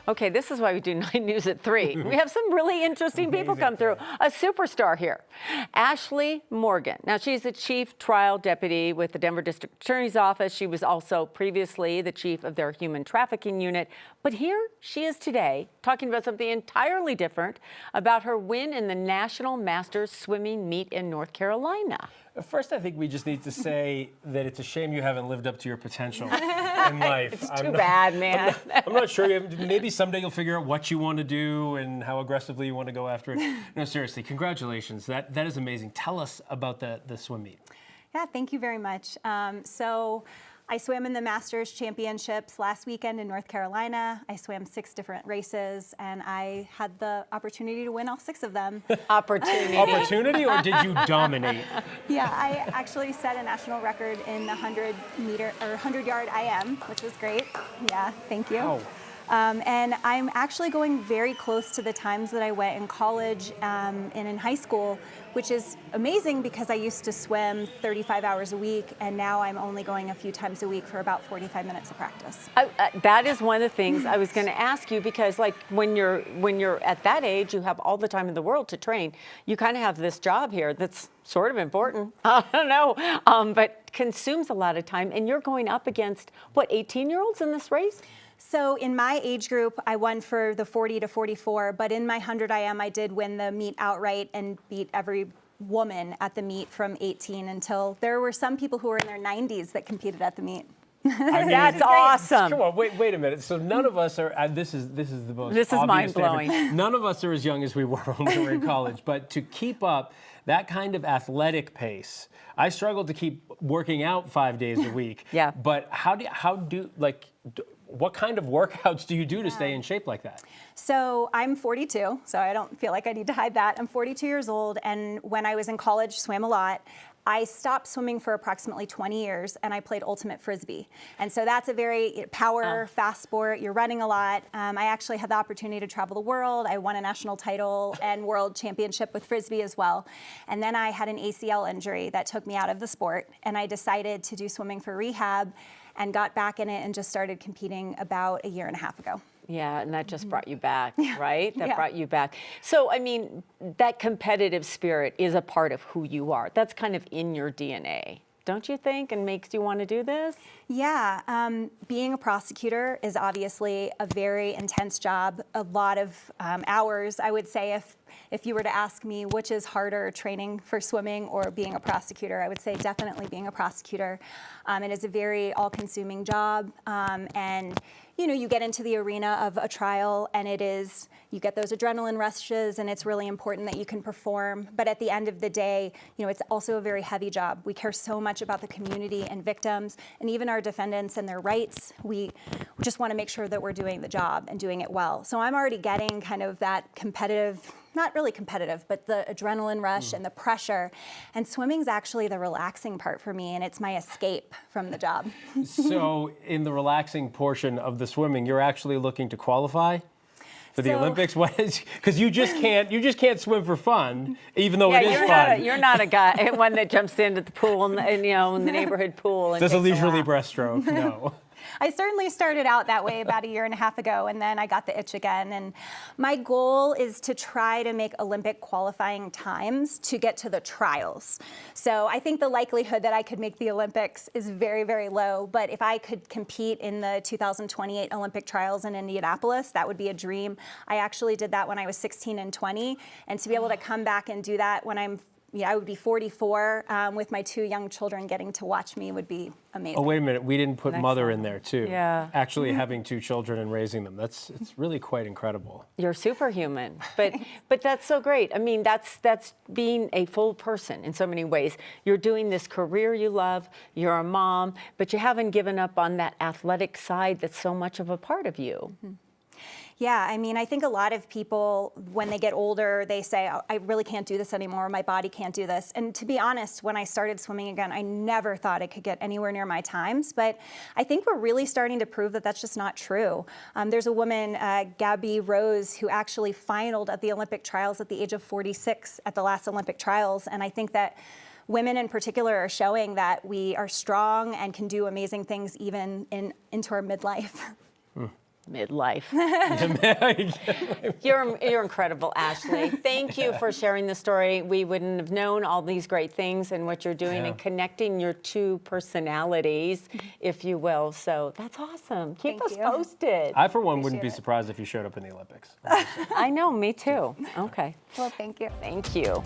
Okay, this is why we do 9 News at 3. We have some really interesting people come through. A superstar here, Ashley Morgan. Now, she's the chief trial deputy with the Denver District Attorney's Office. She was also previously the chief of their human trafficking unit. But here she is today talking about something entirely different, about her win in the National Masters Swimming Meet in North Carolina. First, I think we just need to say that it's a shame you haven't lived up to your potential in life. It's too bad, man. I'm not sure. Maybe someday you'll figure out what you want to do and how aggressively you want to go after it. No, seriously, congratulations. That is amazing. Tell us about the swim meet. Yeah, thank you very much. So I swam in the Masters Championships last weekend in North Carolina. I swam 6 different races, and I had the opportunity to win all 6 of them. Opportunity, or did you dominate? Yeah, I actually set a national record in the 100-yard IM, which was great. Yeah, thank you. Oh. And I'm actually going very close to the times that I went in college and in high school, which is amazing because I used to swim 35 hours a week, and now I'm only going a few times a week for about 45 minutes of practice. That is one of the things I was going to ask you, because like when you're at that age, you have all the time in the world to train. You kind of have this job here that's sort of important. I don't know, but consumes a lot of time, and you're going up against, what, 18-year-olds in this race? So in my age group, I won for the 40 to 44, but in my 100 IM, I did win the meet outright and beat every woman at the meet from 18 until there were some people who were in their 90s that competed at the meet. I mean, that's awesome. Come on, wait a minute. So none of us are. This is the most. This is mind blowing. None of us are as young as we were when we were in college. But to keep up that kind of athletic pace, I struggled to keep working out 5 days a week. Yeah. But what kind of workouts do you do to stay in shape like that? So I'm 42, so I don't feel like I need to hide that. I'm 42 years old, and when I was in college, swam a lot. I stopped swimming for approximately 20 years, and I played ultimate frisbee. And so that's a very fast sport. You're running a lot. I actually had the opportunity to travel the world. I won a national title and world championship with frisbee as well. And then I had an ACL injury that took me out of the sport, and I decided to do swimming for rehab and got back in it and just started competing about a year and a half ago. Yeah, and that just brought you back, right? That Yeah. brought you back. So, I mean, that competitive spirit is a part of who you are. That's kind of in your DNA, don't you think, and makes you want to do this? Yeah, being a prosecutor is obviously a very intense job, a lot of hours. I would say if you were to ask me which is harder, training for swimming or being a prosecutor, I would say definitely being a prosecutor. It is a very all-consuming job, and you get into the arena of a trial, and you get those adrenaline rushes, and it's really important that you can perform. But at the end of the day, it's also a very heavy job. We care so much about the community and victims, and even our defendants and their rights. We just want to make sure that we're doing the job and doing it well. So I'm already getting kind of that competitive, not really competitive, but the adrenaline rush and the pressure. And swimming's actually the relaxing part for me, and it's my escape from the job. So in the relaxing portion of the swimming, you're actually looking to qualify for the Olympics? Because you just can't swim for fun, even though it is fun. You're not a guy, one that jumps into the pool and in the neighborhood pool and does a takes leisurely lap. breaststroke. No. I certainly started out that way about a year and a half ago, and then I got the itch again. And my goal is to try to make Olympic qualifying times to get to the trials. So I think the likelihood that I could make the Olympics is very, very low. But if I could compete in the 2028 Olympic trials in Indianapolis, that would be a dream. I actually did that when I was 16 and 20. And to be able to come back and do that when I would be 44 with my 2 young children getting to watch me would be amazing. Oh, wait a minute. We didn't put mother in there, too. Yeah. Actually having 2 children and raising them. It's really quite incredible. You're superhuman, but that's so great. I mean, that's being a full person in so many ways. You're doing this career you love, you're a mom, but you haven't given up on that athletic side that's so much of a part of you. Mm-hmm. Yeah, I mean, I think a lot of people, when they get older, they say, oh, I really can't do this anymore, my body can't do this. And to be honest, when I started swimming again, I never thought I could get anywhere near my times. But I think we're really starting to prove that that's just not true. There's a woman, Gabby Rose, who actually finaled at the Olympic trials at the age of 46 at the last Olympic trials. And I think that women in particular are showing that we are strong and can do amazing things even into our midlife. Midlife. You're incredible, Ashley. Thank you for sharing the story. We wouldn't have known all these great things and what you're doing and connecting your two personalities, if you will. So that's awesome. Keep us posted. I, for one, wouldn't be surprised if you showed up in the Olympics. I know, me too. Okay. Well, thank you. Thank you.